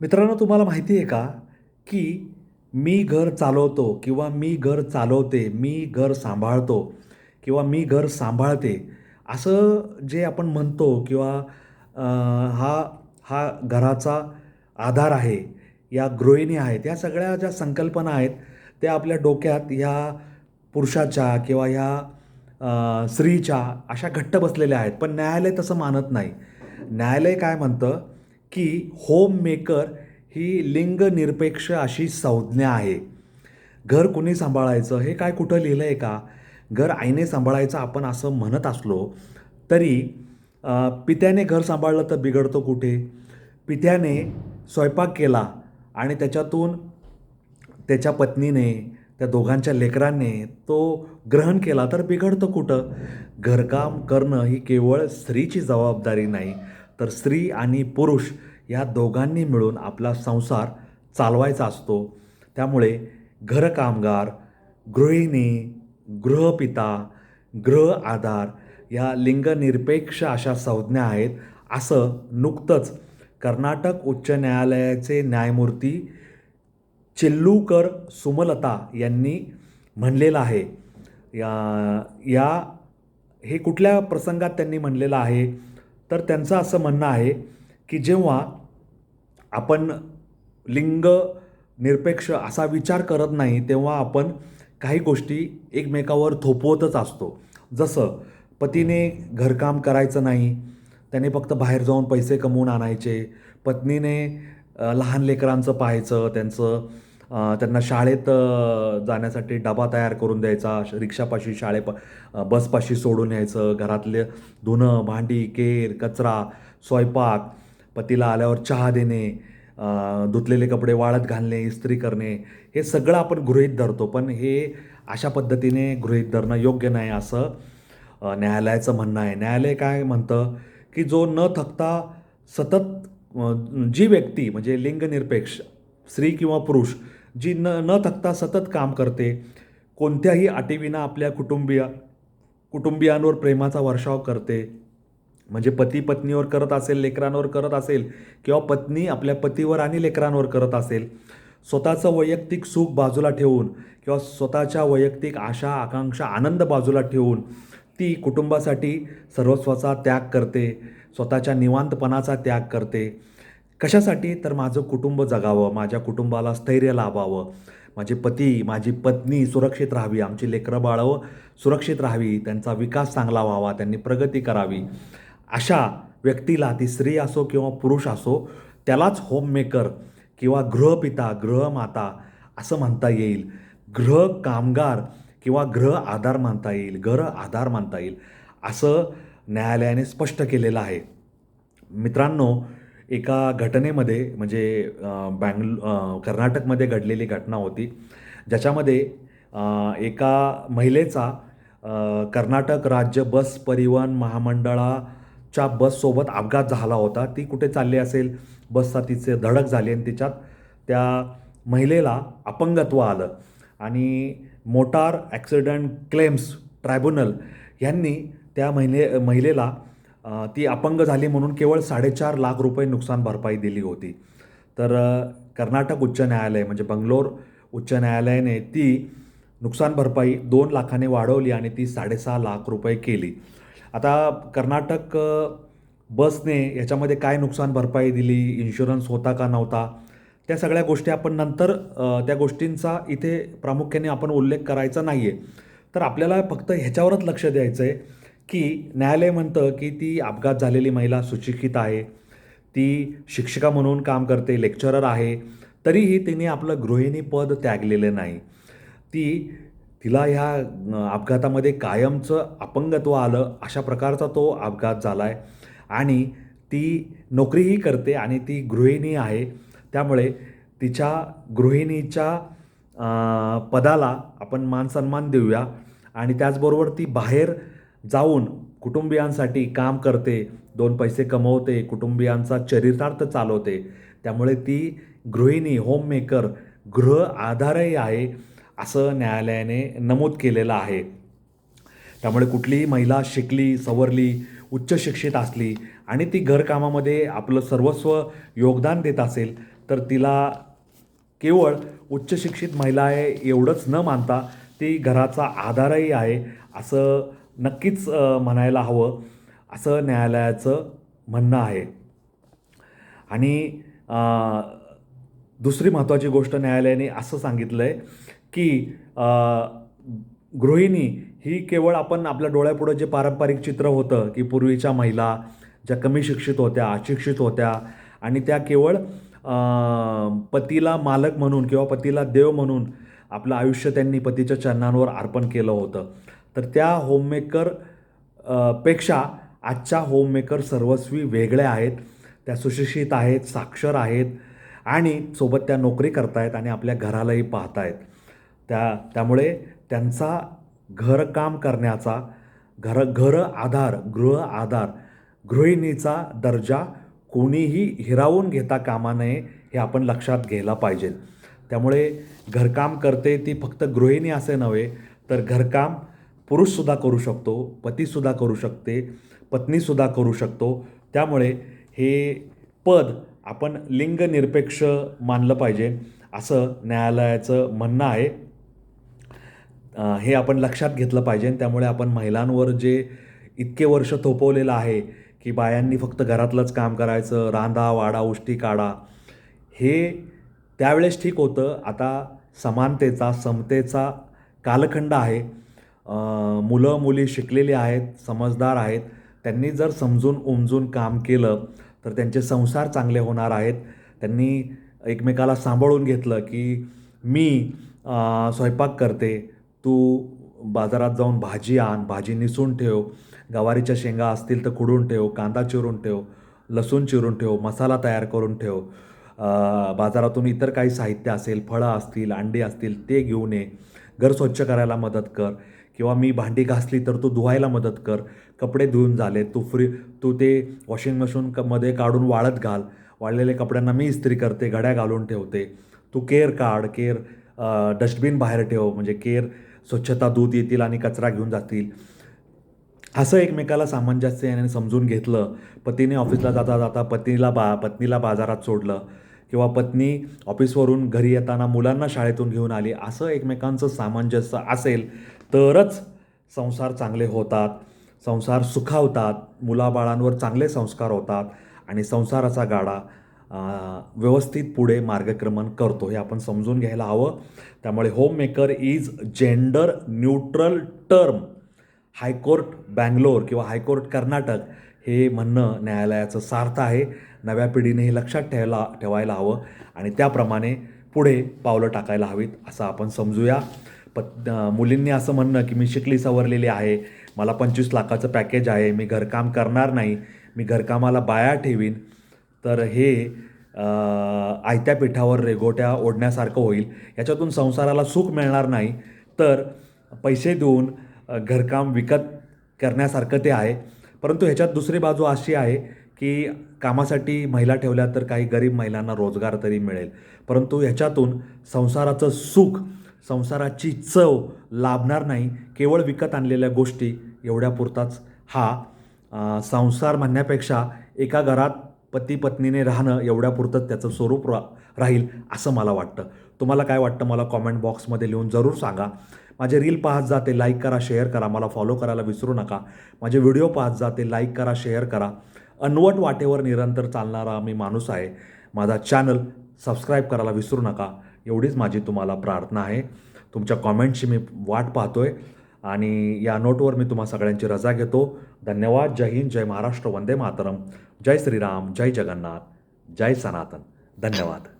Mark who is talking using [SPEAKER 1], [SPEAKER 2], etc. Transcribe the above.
[SPEAKER 1] मित्रांनो, तुम्हाला माहिती आहे का, की मी घर चालवतो किंवा मी घर चालवते, मी घर सांभाळतो किंवा मी घर सांभाळते, असं जे आपण म्हणतो किंवा अ, हा हा घराचा आधार आहे, या गृहिणी आहेत, या सगळ्या ज्या संकल्पना आहेत, त्या आपल्या डोक्यात ह्या पुरुषाच्या किंवा ह्या स्त्रीच्या अशा घट्ट बसलेल्या आहेत. पण न्यायालय तसं मानत नाही. न्यायालय काय म्हणतं, की होम मेकर ही लिंगनिरपेक्ष अशी संज्ञा आहे. घर कुणी सांभाळायचं हे काय कुठं लिहिलं आहे का? घर आईने सांभाळायचं आपण असं म्हणत असलो तरी पित्याने घर सांभाळलं तर बिघडतो कुठे? पित्याने स्वयंपाक केला आणि त्याच्यातून त्याच्या पत्नीने, त्या दोघांच्या लेकरांनी तो ग्रहण केला तर बिघडतं कुठं? घरकाम करणं ही केवळ स्त्रीची जबाबदारी नाही, तर स्त्री आणि पुरुष या दोघांनी मिळून आपला संसार चालवायचा असतो. त्यामुळे घरकामगार, गृहिणी, गृहपिता, गृह आधार या लिंगनिरपेक्ष अशा संज्ञा आहेत, असं नुकतंच कर्नाटक उच्च न्यायालयाचे न्यायमूर्ती चिल्लूकर सुमलता यांनी म्हणलेलं आहे. या या हे कुठल्या प्रसंगात त्यांनी म्हणलेलं आहे, तर त्यांचं असं म्हणणं आहे, की जेव्हा आपण लिंग निरपेक्ष असा विचार करत नाही, तेव्हा आपण काही गोष्टी एकमेकावर थोपवतच असतो. जसं पतीने घरकाम करायचं नाही, त्याने फक्त बाहेर जाऊन पैसे कमवून आणायचे. पत्नीने लहान लेकरांचं पाहायचं, त्यांना शाळेत जाण्यासाठी डबा तयार करून द्यायचा, रिक्षापाशी बसपाशी सोडून यायचं, घरातले धुणं, भांडी, केर, कचरा, स्वयंपाक, पतीला आल्यावर चहा देणे, धुतलेले कपडे वाळत घालणे, इस्त्री करणे, हे सगळं आपण गृहीत धरतो. पण हे अशा पद्धतीने गृहीत धरणं योग्य नाही, असं न्यायालयाचं म्हणणं आहे. न्यायालय काय म्हणतं, की जो न थकता सतत जी व्यक्ती म्हणजे लिंगनिरपेक्ष स्त्री किंवा पुरुष जी न थकता सतत काम करते, कोणत्याही अटीविना आपल्या कुटुंबियांवर प्रेमाचा वर्षाव करते, म्हणजे पती पत्नीवर करत असेल, लेकरांवर करत असेल किंवा पत्नी आपल्या पतीवर आणि लेकरांवर करत असेल, स्वतःचं वैयक्तिक सुख बाजूला ठेवून किंवा स्वतःच्या वैयक्तिक आशा, आकांक्षा, आनंद बाजूला ठेवून ती कुटुंबासाठी सर्वस्वाचा त्याग करते, स्वतःच्या निवांतपणाचा त्याग करते. कशासाठी? तर माझं कुटुंब जगावं, माझ्या कुटुंबाला स्थैर्य लाभावं, माझे पती, माझी पत्नी सुरक्षित राहावी, आमची लेकरं-बाळं सुरक्षित राहावी, त्यांचा विकास चांगला व्हावा, त्यांनी प्रगती करावी. अशा व्यक्तीला, ती स्त्री असो किंवा पुरुष असो, त्यालाच होममेकर किंवा गृहपिता, गृहमाता असं म्हणता येईल. गृह कामगार किंवा गृह आधार म्हणता येईल, घर आधार म्हणता येईल, असं न्यायालयाने स्पष्ट केलेलं आहे. मित्रांनो, एका घटनेमध्ये म्हणजे कर्नाटकमध्ये घडलेली घटना होती, ज्याच्यामध्ये एका महिलेचा कर्नाटक राज्य बस परिवहन महामंडळाच्या बससोबत अपघात झाला होता. ती कुठे चालली असेल, बसचा तिचे धडक झाली आणि त्या महिलेला अपंगत्व आलं आणि मोटार ॲक्सिडेंट क्लेम्स ट्रायब्युनल यांनी त्या महिलेला ती अपंग झाली म्हणून केवळ 4.5 लाख रुपये नुकसान भरपाई दिली होती. तर कर्नाटक उच्च न्यायालय म्हणजे बंगलोर उच्च न्यायालयाने ती नुकसान भरपाई 2 लाखाने वाढवली आणि ती 6.5 लाख रुपये केली. आता कर्नाटक बसने याच्यामध्ये काय नुकसान भरपाई दिली, इन्शुरन्स होता का नव्हता, त्या सगळ्या गोष्टी आपण नंतर त्या गोष्टींचा इथे प्रामुख्याने आपण उल्लेख करायचा नाही आहे. तर आपल्याला फक्त ह्याच्यावरच लक्ष द्यायचं आहे, की न्यायालय म्हणतं, की ती अपघात झालेली महिला सुशिक्षित आहे. ती शिक्षिका म्हणून काम करते, लेक्चरर आहे. तरीही तिने आपलं गृहिणी पद त्यागलेलं नाही. तिला ह्या अपघातामध्ये कायमचं अपंगत्व आलं, अशा प्रकारचा तो अपघात झाला आहे आणि ती नोकरीही करते आणि ती गृहिणी आहे. त्यामुळे तिच्या गृहिणीच्या पदाला आपण मानसन्मान देऊया आणि त्याचबरोबर ती बाहेर जाऊन कुटुंबियांसाठी काम करते, 2 पैसे कमवते, कुटुंबियांचा चरितार्थ चालवते. त्यामुळे ती गृहिणी, होममेकर, गृह आधारही आहे, असं न्यायालयाने नमूद केलेलं आहे. त्यामुळे कुठलीही महिला शिकली, सवरली, उच्च शिक्षित असली आणि ती घरकामामध्ये आपलं सर्वस्व योगदान देत असेल, तर तिला केवळ उच्च शिक्षित महिला आहे एवढंच न मानता ती घराचा आधारही आहे असं नक्कीच म्हणायला हवं, असं न्यायालयाचं म्हणणं आहे. आणि दुसरी महत्त्वाची गोष्ट न्यायालयाने असं सांगितलं आहे की गृहिणी ही केवळ आपण आपल्या डोळ्यापुढं जे पारंपरिक चित्र होतं की पूर्वीच्या महिला ज्या कमी शिक्षित होत्या, अशिक्षित होत्या आणि त्या केवळ पतीला मालक म्हणून किंवा पतीला देव म्हणून आपलं आयुष्य त्यांनी पतीच्या चरणांवर अर्पण केलं होतं. तर त्या होममेकर पेक्षा आजच्या होममेकर सर्वस्वी वेगळ्या आहेत. त्या सुशिक्षित आहेत, साक्षर आहेत आणि सोबत त्या नोकरी करतायत आणि आपल्या घरालाही पाहतायत. त्यामुळे त्यांचा घरकाम करण्याचा गृह आधार, गृहिणीचा दर्जा कोणीही हिरावून घेता कामा नये हे आपण लक्षात घ्यायला पाहिजे. त्यामुळे घरकाम करते ती फक्त गृहिणी असे नव्हे, तर घरकाम पुरुषसुद्धा करू शकतो, पतीसुद्धा करू शकते, पत्नीसुद्धा करू शकतो. त्यामुळे हे पद आपण लिंगनिरपेक्ष मानलं पाहिजे असं न्यायालयाचं म्हणणं आहे. हे आपण लक्षात घेतलं पाहिजे. त्यामुळे आपण महिलांवर जे इतके वर्ष थोपवलेलं आहे की बायांनी फक्त घरातलंच काम करायचं, रांधा वाढा उष्टी काढा, हे त्यावेळेस ठीक होतं. आता समानतेचा, समतेचा कालखंड आहे. मुलं मुली शिकलेली आहेत, समजदार आहेत. त्यांनी जर समजून उमजून काम केलं तर त्यांचे संसार चांगले होणार आहेत. त्यांनी एकमेकाला सांभाळून घेतलं की मी स्वयंपाक करते, तू बाजारात जाऊन भाजी आण, भाजी निसून ठेव, गवारीच्या शेंगा असतील तर खुडून ठेव, कांदा चिरून ठेव, लसूण चिरून ठेव, मसाला तयार करून ठेव, बाजारातून इतर काही साहित्य असेल, फळं असतील, अंडी असतील ते घेऊन ये, घर स्वच्छ करायला मदत कर किंवा मी भांडी घासली तर तू धुवायला मदत कर, कपडे धुवून झाले तू ते वॉशिंग मशीनमध्ये काढून वाळत घाल, वाळलेल्या कपड्यांना मी इस्त्री करते, घड्या घालून ठेवते, तू केर काढ, डस्टबिन बाहेर ठेव, म्हणजे स्वच्छता दूत येतील आणि कचरा घेऊन जातील. असं एकमेकाला सामंजस्याने समजून घेतलं. पतीने ऑफिसला जाता जाता पत्नीला बाजारात सोडलं किंवा पत्नी ऑफिसवरून घरी येताना मुलांना शाळेतून घेऊन आली, असं एकमेकांचं सामंजस्य असेल तरच संसार चांगले होतात, संसार सुखावतात, मुलाबाळांवर चांगले संस्कार होतात आणि संसाराचा गाडा व्यवस्थित पुढे मार्गक्रमण करतो, हे आपण समजून घ्यायला हवं. त्यामुळे homemaker is gender neutral term. High court Bangalore किंवा हायकोर्ट कर्नाटक हे म्हणणं न्यायालयाचं सार्थ आहे. नव्या पिढीने हे लक्षात ठेवायला हवं आणि त्याप्रमाणे पुढे पावलं टाकायला हवीत असं आपण समजूया. मुलींनी असं म्हणणं की मी शिकली सवरलेली आहे, मला 25 लाखाचं पॅकेज आहे, मी घरकाम करणार नाही, मी घरकामाला बाया ठेवीन, तर हे आयत्या पिठावर रेघोट्या ओढण्यासारखं होईल. याच्यातून संसाराला सुख मिळणार नाही, तर पैसे देऊन घरकाम विकत करण्यासारखं ते आहे. परंतु ह्याच्यात दुसरी बाजू अशी आहे की कामासाठी महिला ठेवल्या तर काही गरीब महिलांना रोजगार तरी मिळेल. परंतु ह्याच्यातून संसाराचं सुख, संसाराची चव लाभणार नाही. केवळ विकत आणलेल्या गोष्टी एवढ्यापुरताच हा संसार म्हणण्यापेक्षा एका घरात पती पत्नीने राहणं एवढ्यापुरतंच त्याचं स्वरूप राहील असं मला वाटतं. तुम्हाला काय वाटतं मला कॉमेंट बॉक्समध्ये लिहून जरूर सांगा. माझे रील पाहत जाते, लाईक करा, शेअर करा, मला फॉलो करायला विसरू नका. माझे व्हिडिओ पाहत जाते, लाईक करा, शेअर करा. अनवट वाटेवर निरंतर चालणारा मी माणूस आहे. माझा चॅनल सबस्क्राईब करायला विसरू नका. एवढीच माझी तुम्हाला प्रार्थना आहे. तुमच्या कॉमेंटची मी वाट पाहतोय आणि या नोटवर मी तुम्हा सगळ्यांची रजा घेतो. धन्यवाद. जय हिंद, जय महाराष्ट्र, वंदे मातरम, जय श्रीराम, जय जगन्नाथ, जय सनातन. धन्यवाद.